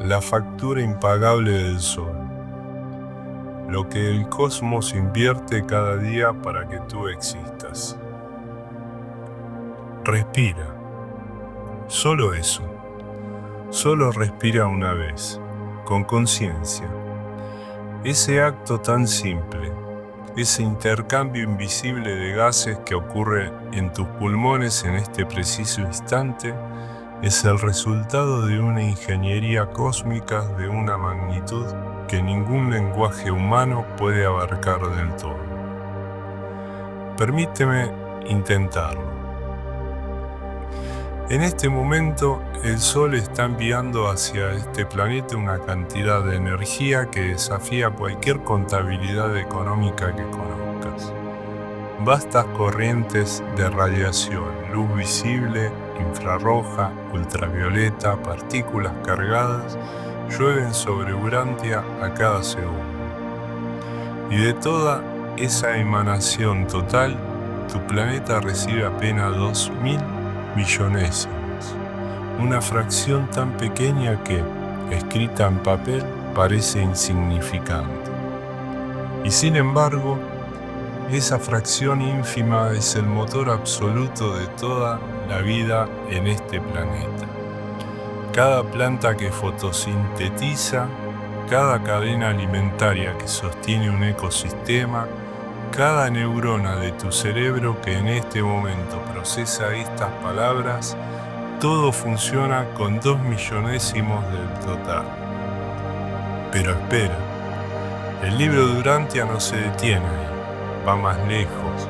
La factura impagable del sol. Lo que el cosmos invierte cada día para que tú existas. Respira. Solo eso. Solo respira una vez, con conciencia. Ese acto tan simple, ese intercambio invisible de gases que ocurre en tus pulmones en este preciso instante, es el resultado de una ingeniería cósmica de una magnitud que ningún lenguaje humano puede abarcar del todo. Permíteme intentarlo. En este momento, el Sol está enviando hacia este planeta una cantidad de energía que desafía cualquier contabilidad económica que conozcas. Vastas corrientes de radiación, luz visible, infrarroja, ultravioleta, partículas cargadas, llueven sobre Urantia a cada segundo. Y de toda esa emanación total, tu planeta recibe apenas 2000 millonésimos, una fracción tan pequeña que, escrita en papel, parece insignificante. Y sin embargo, esa fracción ínfima es el motor absoluto de toda la vida en este planeta. Cada planta que fotosintetiza, cada cadena alimentaria que sostiene un ecosistema, cada neurona de tu cerebro que en este momento procesa estas palabras, todo funciona con 2 millonésimos del total. Pero espera, el libro de Urantia no se detiene ahí, va más lejos,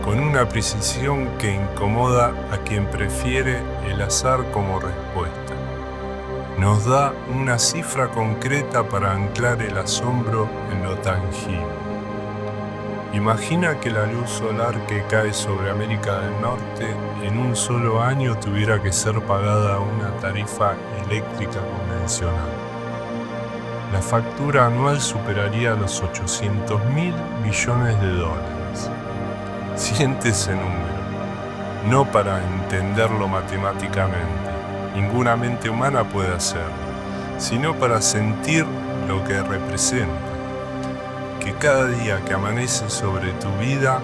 con una precisión que incomoda a quien prefiere el azar como respuesta. Nos da una cifra concreta para anclar el asombro en lo tangible. Imagina que la luz solar que cae sobre América del Norte en un solo año tuviera que ser pagada a una tarifa eléctrica convencional. La factura anual superaría los 800.000 millones de dólares. Siente ese número, no para entenderlo matemáticamente, ninguna mente humana puede hacerlo, sino para sentir lo que representa. Que cada día que amanece sobre tu vida,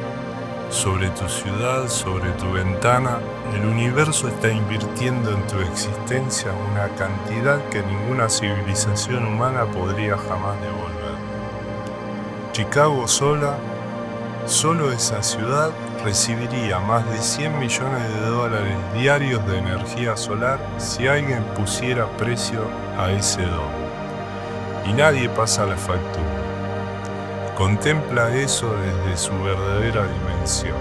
sobre tu ciudad, sobre tu ventana, el universo está invirtiendo en tu existencia una cantidad que ninguna civilización humana podría jamás devolver. Chicago solo esa ciudad recibiría más de 100 millones de dólares diarios de energía solar si alguien pusiera precio a ese don. Y nadie pasa la factura. Contempla eso desde su verdadera dimensión.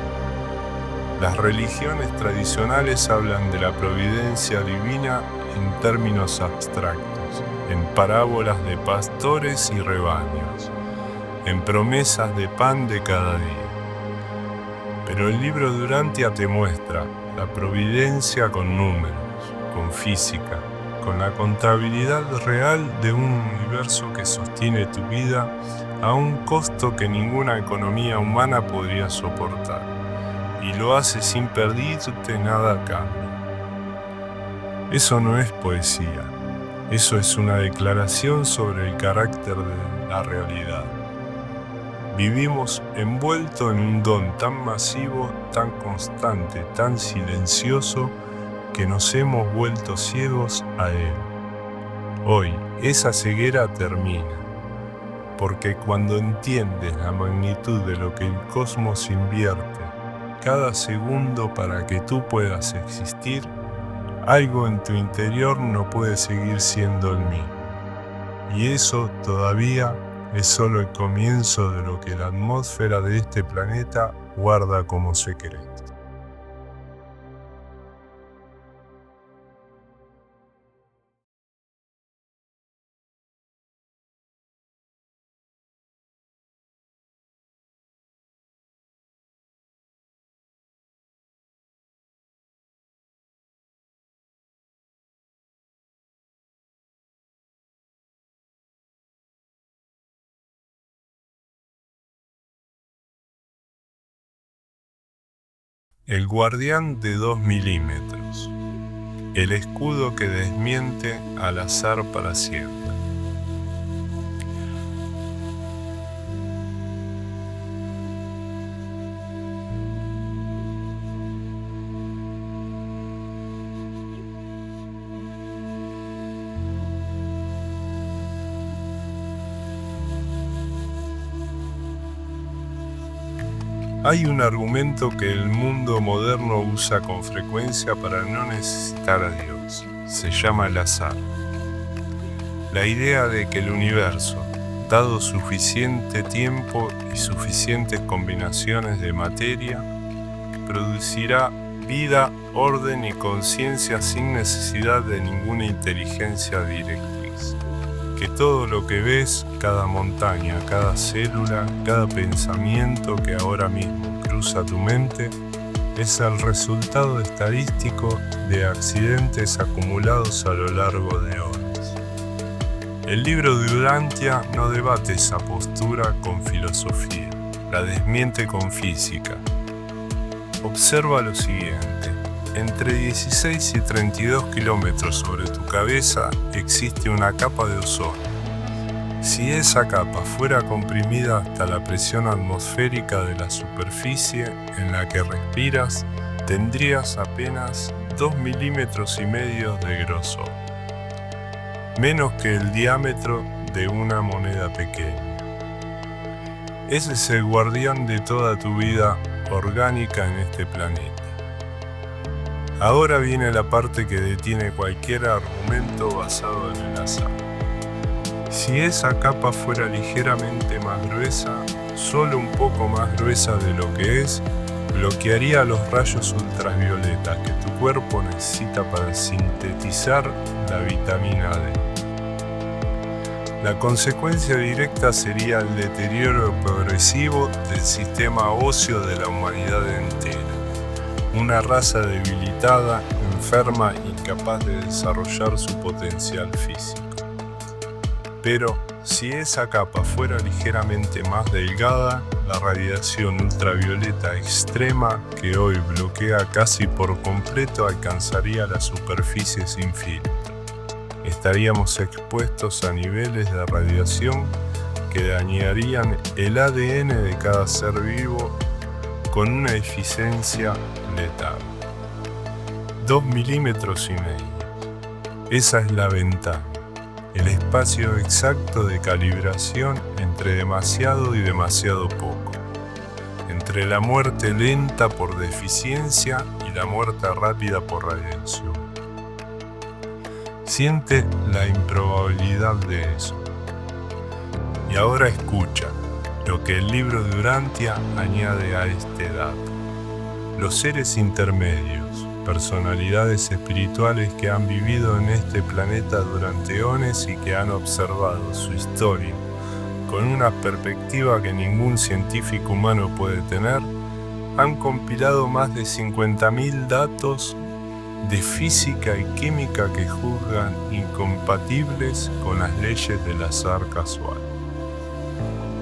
Las religiones tradicionales hablan de la providencia divina en términos abstractos, en parábolas de pastores y rebaños, en promesas de pan de cada día. Pero el libro de Urantia te muestra la providencia con números, con física, con la contabilidad real de un universo que sostiene tu vida a un costo que ninguna economía humana podría soportar, y lo hace sin pedirte nada a cambio. Eso no es poesía, eso es una declaración sobre el carácter de la realidad. Vivimos envuelto en un don tan masivo, tan constante, tan silencioso, que nos hemos vuelto ciegos a él. Hoy, esa ceguera termina. Porque cuando entiendes la magnitud de lo que el cosmos invierte cada segundo para que tú puedas existir, algo en tu interior no puede seguir siendo el mismo. Y eso todavía es solo el comienzo de lo que la atmósfera de este planeta guarda como secreto. El guardián de 2 milímetros. el escudo que desmiente al azar para siempre. Hay un argumento que el mundo moderno usa con frecuencia para no necesitar a Dios. Se llama el azar. La idea de que el universo, dado suficiente tiempo y suficientes combinaciones de materia, producirá vida, orden y conciencia sin necesidad de ninguna inteligencia directriz. Que todo lo que ves, cada montaña, cada célula, cada pensamiento que ahora mismo cruza tu mente, es el resultado estadístico de accidentes acumulados a lo largo de horas. El libro de Urantia no debate esa postura con filosofía, la desmiente con física. Observa lo siguiente: entre 16 y 32 kilómetros sobre tu cabeza existe una capa de ozono. Si esa capa fuera comprimida hasta la presión atmosférica de la superficie en la que respiras, tendrías apenas 2,5 milímetros de grosor, menos que el diámetro de una moneda pequeña. Ese es el guardián de toda tu vida orgánica en este planeta. Ahora viene la parte que detiene cualquier argumento basado en el azar. Si esa capa fuera ligeramente más gruesa, solo un poco más gruesa de lo que es, bloquearía los rayos ultravioletas que tu cuerpo necesita para sintetizar la vitamina D. La consecuencia directa sería el deterioro progresivo del sistema óseo de la humanidad entera. Una raza debilitada, enferma, incapaz de desarrollar su potencial físico. Pero si esa capa fuera ligeramente más delgada, la radiación ultravioleta extrema que hoy bloquea casi por completo alcanzaría la superficie sin filtro. Estaríamos expuestos a niveles de radiación que dañarían el ADN de cada ser vivo con una eficiencia letal. 2,5 milímetros. Esa es la ventana. El espacio exacto de calibración entre demasiado y demasiado poco, entre la muerte lenta por deficiencia y la muerte rápida por radiación. Siente la improbabilidad de eso. Y ahora escucha lo que el libro de Urantia añade a este dato. Los seres intermedios, personalidades espirituales que han vivido en este planeta durante eones y que han observado su historia con una perspectiva que ningún científico humano puede tener, han compilado más de 50.000 datos de física y química que juzgan incompatibles con las leyes del azar casual.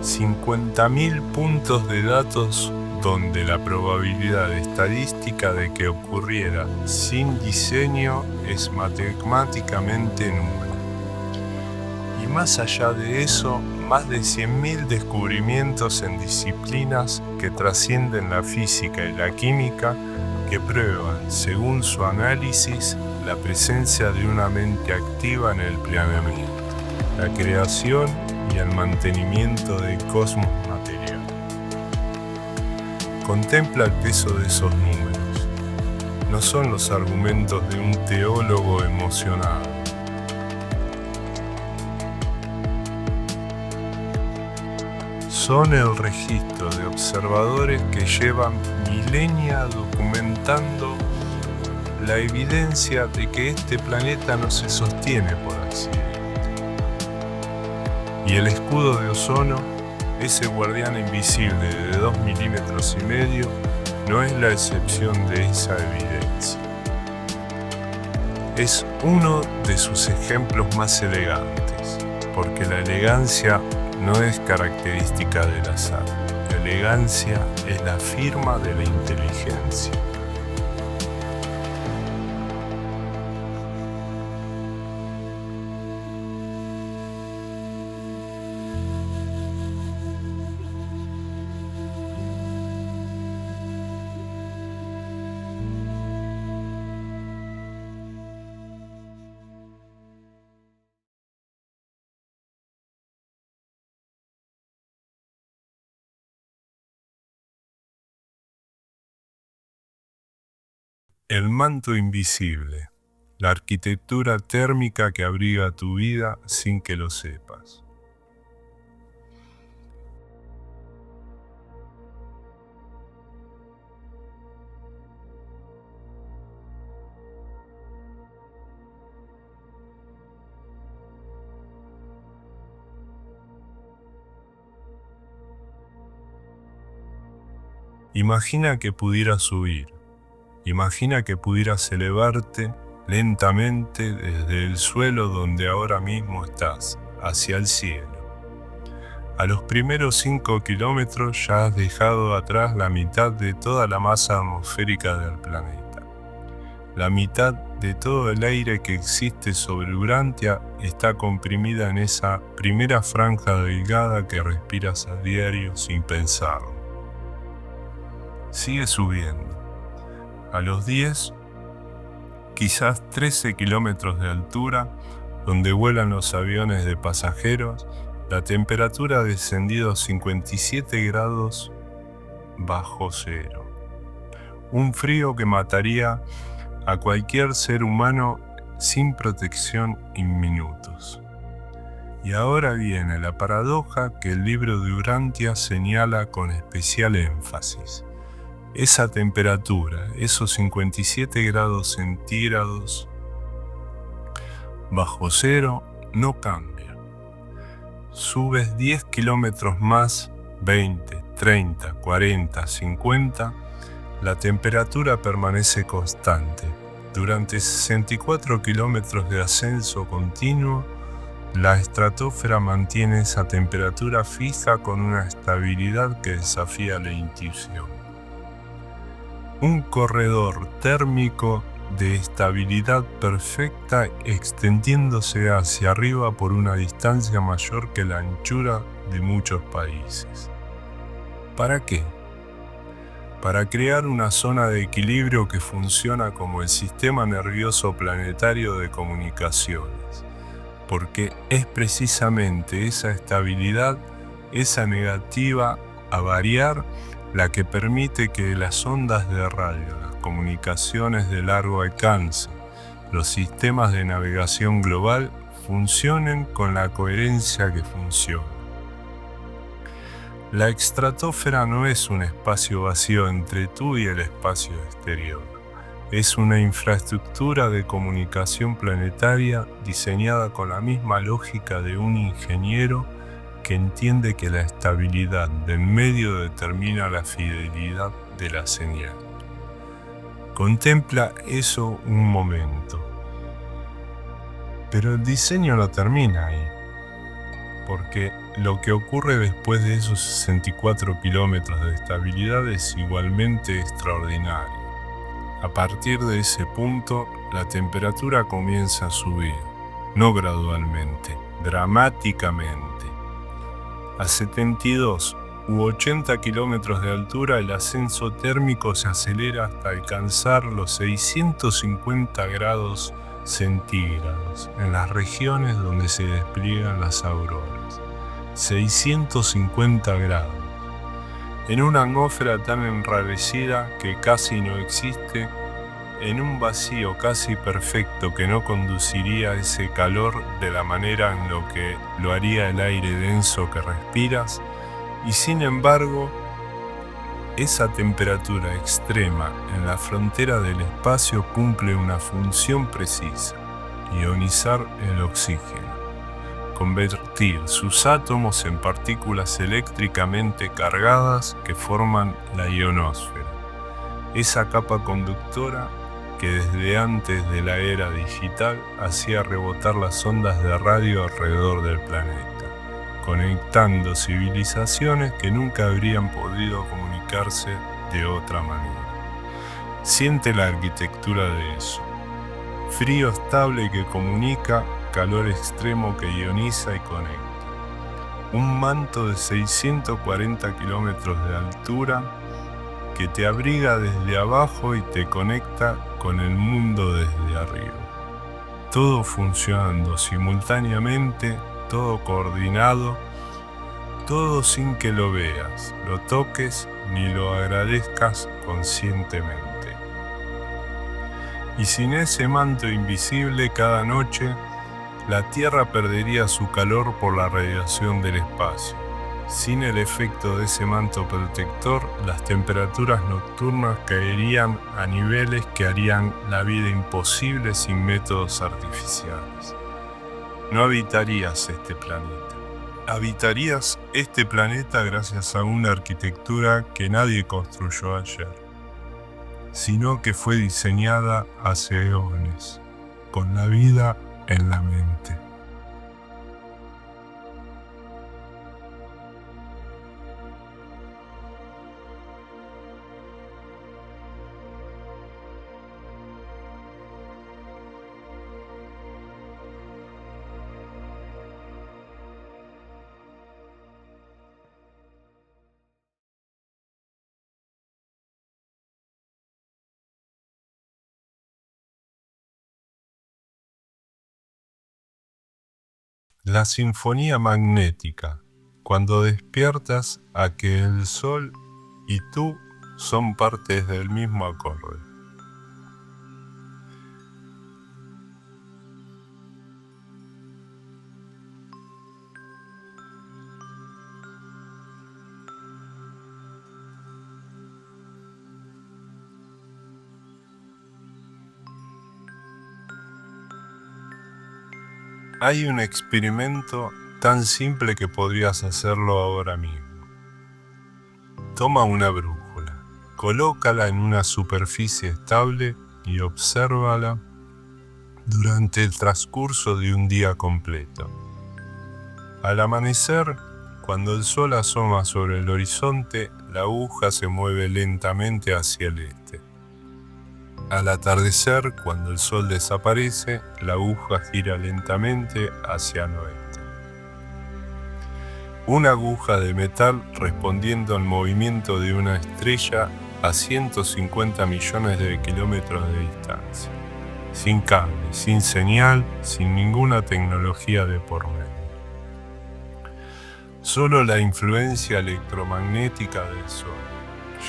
50.000 puntos de datos donde la probabilidad estadística de que ocurriera sin diseño es matemáticamente nula. Y más allá de eso, más de 100.000 descubrimientos en disciplinas que trascienden la física y la química que prueban, según su análisis, la presencia de una mente activa en el planeamiento, la creación y el mantenimiento del cosmos material. Contempla el peso de esos números. No son los argumentos de un teólogo emocionado. Son el registro de observadores que llevan milenios documentando la evidencia de que este planeta no se sostiene por accidente. Y el escudo de ozono, ese guardián invisible de 2,5 milímetros, no es la excepción de esa evidencia. Es uno de sus ejemplos más elegantes, porque la elegancia no es característica del azar. La elegancia es la firma de la inteligencia. El manto invisible, la arquitectura térmica que abriga tu vida sin que lo sepas. Imagina que pudieras subir. Imagina que pudieras elevarte lentamente desde el suelo donde ahora mismo estás, hacia el cielo. A los primeros 5 kilómetros ya has dejado atrás la mitad de toda la masa atmosférica del planeta. La mitad de todo el aire que existe sobre Urantia está comprimida en esa primera franja delgada que respiras a diario sin pensarlo. Sigue subiendo. A los 10, quizás 13 kilómetros de altura, donde vuelan los aviones de pasajeros, la temperatura ha descendido a 57 grados bajo cero. Un frío que mataría a cualquier ser humano sin protección en minutos. Y ahora viene la paradoja que el libro de Urantia señala con especial énfasis. Esa temperatura, esos 57 grados centígrados bajo cero, no cambia. Subes 10 kilómetros más, 20, 30, 40, 50, la temperatura permanece constante. Durante 64 kilómetros de ascenso continuo, la estratosfera mantiene esa temperatura fija con una estabilidad que desafía la intuición. Un corredor térmico de estabilidad perfecta extendiéndose hacia arriba por una distancia mayor que la anchura de muchos países. ¿Para qué? Para crear una zona de equilibrio que funciona como el sistema nervioso planetario de comunicaciones, porque es precisamente esa estabilidad, esa negativa a variar, la que permite que las ondas de radio, las comunicaciones de largo alcance, los sistemas de navegación global funcionen con la coherencia que funciona. La estratosfera no es un espacio vacío entre tú y el espacio exterior. Es una infraestructura de comunicación planetaria diseñada con la misma lógica de un ingeniero que entiende que la estabilidad del medio determina la fidelidad de la señal. Contempla eso un momento. Pero el diseño no termina ahí, porque lo que ocurre después de esos 64 kilómetros de estabilidad es igualmente extraordinario. A partir de ese punto, la temperatura comienza a subir, no gradualmente, dramáticamente. A 72 u 80 kilómetros de altura, el ascenso térmico se acelera hasta alcanzar los 650 grados centígrados en las regiones donde se despliegan las auroras. 650 grados. En una atmósfera tan enrarecida que casi no existe, en un vacío casi perfecto que no conduciría ese calor de la manera en lo que lo haría el aire denso que respiras, y sin embargo, esa temperatura extrema en la frontera del espacio cumple una función precisa: ionizar el oxígeno, convertir sus átomos en partículas eléctricamente cargadas que forman la ionosfera, esa capa conductora que desde antes de la era digital hacía rebotar las ondas de radio alrededor del planeta, conectando civilizaciones que nunca habrían podido comunicarse de otra manera. Siente la arquitectura de eso. Frío estable que comunica, calor extremo que ioniza y conecta. Un manto de 640 kilómetros de altura que te abriga desde abajo y te conecta con el mundo desde arriba. Todo funcionando simultáneamente, todo coordinado, todo sin que lo veas, lo toques ni lo agradezcas conscientemente. Y sin ese manto invisible cada noche, la Tierra perdería su calor por la radiación del espacio. Sin el efecto de ese manto protector, las temperaturas nocturnas caerían a niveles que harían la vida imposible sin métodos artificiales. No habitarías este planeta. Habitarías este planeta gracias a una arquitectura que nadie construyó ayer, sino que fue diseñada hace eones, con la vida en la mente. La sinfonía magnética, cuando despiertas a que el Sol y tú son partes del mismo acorde. Hay un experimento tan simple que podrías hacerlo ahora mismo. Toma una brújula, colócala en una superficie estable y obsérvala durante el transcurso de un día completo. Al amanecer, cuando el sol asoma sobre el horizonte, la aguja se mueve lentamente hacia el este. Al atardecer, cuando el sol desaparece, la aguja gira lentamente hacia el oeste. Una aguja de metal respondiendo al movimiento de una estrella a 150 millones de kilómetros de distancia, sin cable, sin señal, sin ninguna tecnología de por medio. Solo la influencia electromagnética del sol,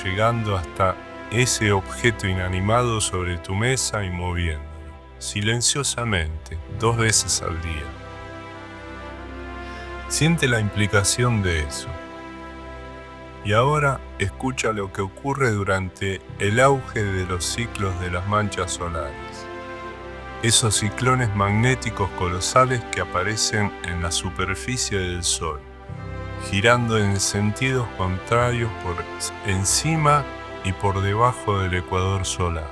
llegando hasta ese objeto inanimado sobre tu mesa y moviéndolo, silenciosamente, 2 veces al día. Siente la implicación de eso. Y ahora escucha lo que ocurre durante el auge de los ciclos de las manchas solares. Esos ciclones magnéticos colosales que aparecen en la superficie del Sol, girando en sentidos contrarios por encima y por debajo del ecuador solar,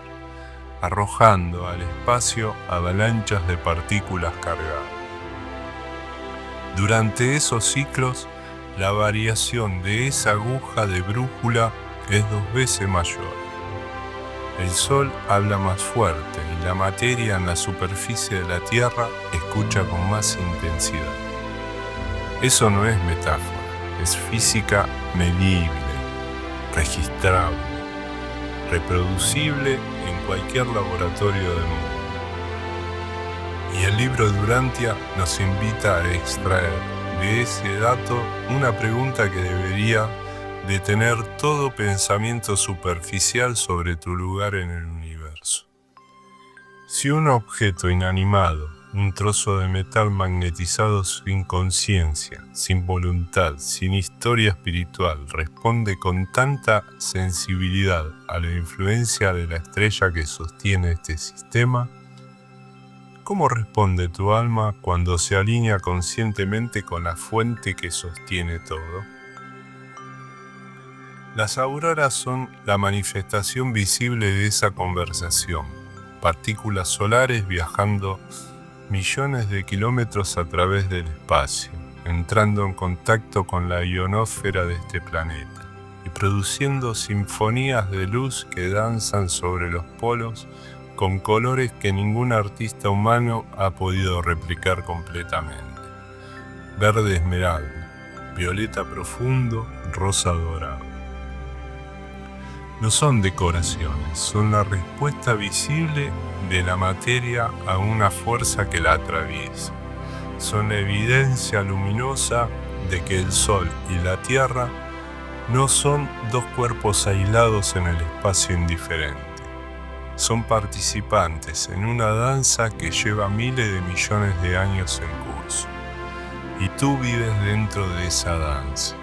arrojando al espacio avalanchas de partículas cargadas. Durante esos ciclos, la variación de esa aguja de brújula es 2 veces mayor. El Sol habla más fuerte y la materia en la superficie de la Tierra escucha con más intensidad. Eso no es metáfora, es física medible, registrable, reproducible en cualquier laboratorio del mundo. Y el libro de Urantia nos invita a extraer de ese dato una pregunta que debería detener todo pensamiento superficial sobre tu lugar en el universo. Si un objeto inanimado, un trozo de metal magnetizado sin conciencia, sin voluntad, sin historia espiritual, responde con tanta sensibilidad a la influencia de la estrella que sostiene este sistema, ¿cómo responde tu alma cuando se alinea conscientemente con la fuente que sostiene todo? Las auroras son la manifestación visible de esa conversación, partículas solares viajando millones de kilómetros a través del espacio, entrando en contacto con la ionosfera de este planeta y produciendo sinfonías de luz que danzan sobre los polos con colores que ningún artista humano ha podido replicar completamente. Verde esmeralda, violeta profundo, rosa dorado. No son decoraciones, son la respuesta visible de la materia a una fuerza que la atraviesa. Son la evidencia luminosa de que el Sol y la Tierra no son 2 cuerpos aislados en el espacio indiferente, son participantes en una danza que lleva miles de millones de años en curso. Y tú vives dentro de esa danza.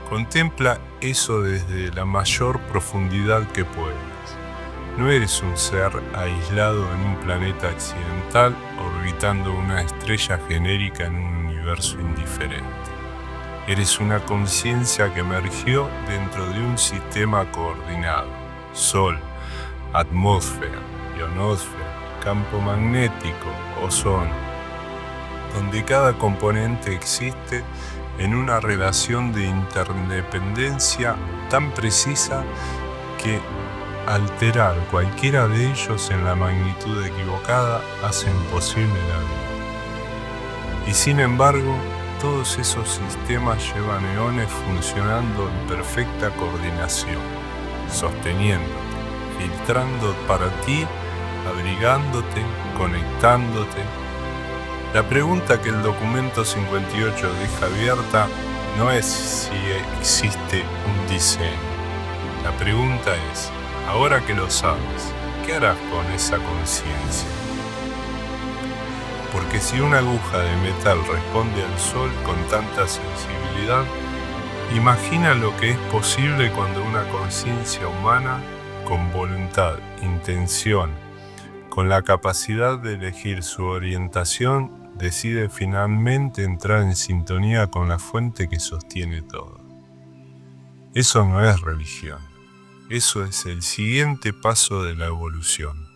Contempla eso desde la mayor profundidad que puedas. No eres un ser aislado en un planeta accidental orbitando una estrella genérica en un universo indiferente. Eres una conciencia que emergió dentro de un sistema coordinado. Sol, atmósfera, ionosfera, campo magnético, ozono, donde cada componente existe en una relación de interdependencia tan precisa que alterar cualquiera de ellos en la magnitud equivocada hace imposible la vida. Y sin embargo, todos esos sistemas llevan eones funcionando en perfecta coordinación, sosteniéndote, filtrando para ti, abrigándote, conectándote. La pregunta que el documento 58 deja abierta no es si existe un diseño. La pregunta es, ahora que lo sabes, ¿qué harás con esa conciencia? Porque si una aguja de metal responde al sol con tanta sensibilidad, imagina lo que es posible cuando una conciencia humana, con voluntad, intención, con la capacidad de elegir su orientación, decide finalmente entrar en sintonía con la fuente que sostiene todo. Eso no es religión. Eso es el siguiente paso de la evolución.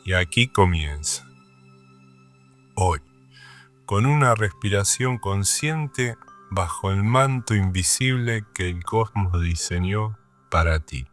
Y aquí comienza. Hoy, con una respiración consciente bajo el manto invisible que el cosmos diseñó para ti.